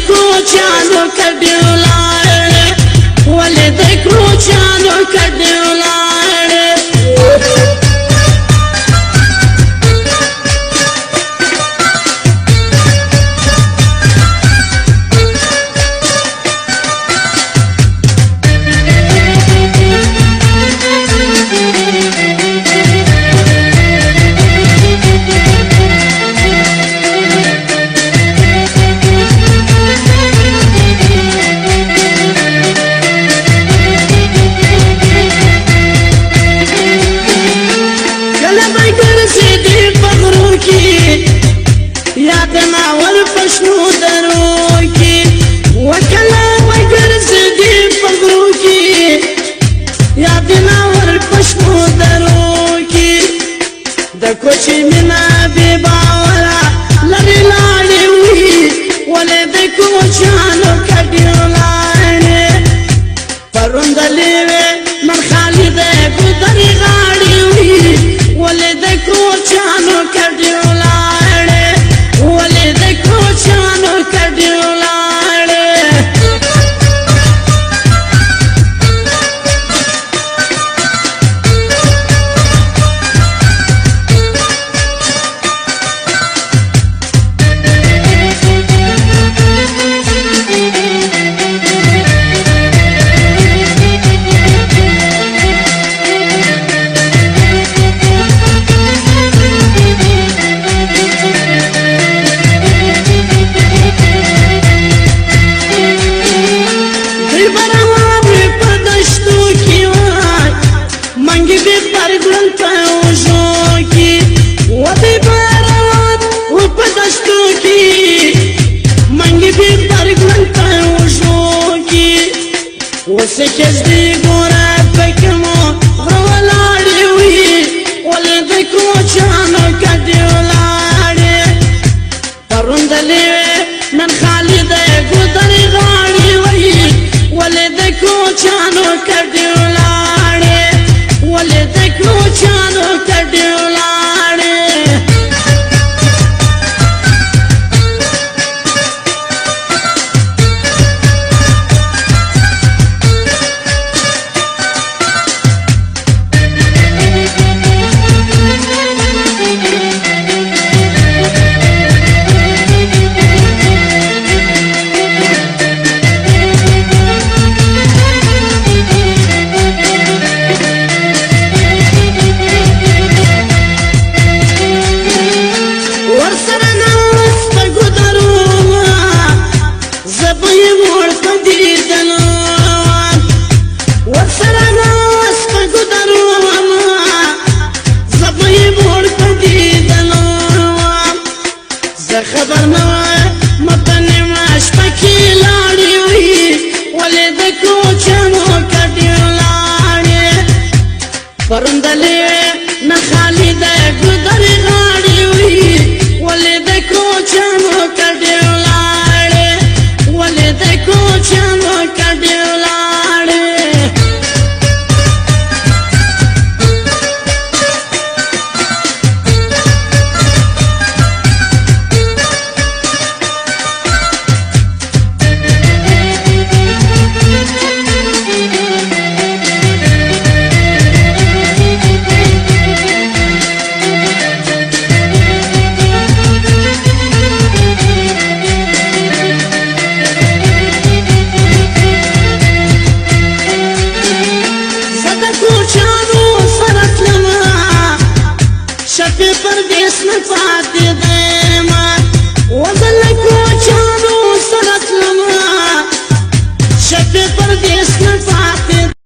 کوچانو کډي ولاړې ولې د کوچانو کډي ولاړې پښنو درو کې وکلا وګرځې پغرو کې یاد نه ور پښنو درو کې د کوچي مینا به باورا لری لاړې وي ولې د کوچانو کډي ولاړې پروندلې من خالد ګدري غاړي وي ولې د کوچانو کډي ولاړې ولې د کوچانو کډي ولاړې وسکزدی ګورا پکمو غولاړې وي ولې د کوچانو کډي ولاړې پروندلې نن خالد ګدري غاړي وي ولې د کوچانو کډي ولاړې ولې د کوچانو کډي ولاړې خبر نه متن ماش پکې لاړې وي ولې د کوچانو کډي ولاړې پروندلې نه خالد ګدري غاړي وي ولې د کوچانو کډي ولاړې ولې د کوچانو کډي ولاړې شپې پردیس نه پاتې دی ما وزل کوچا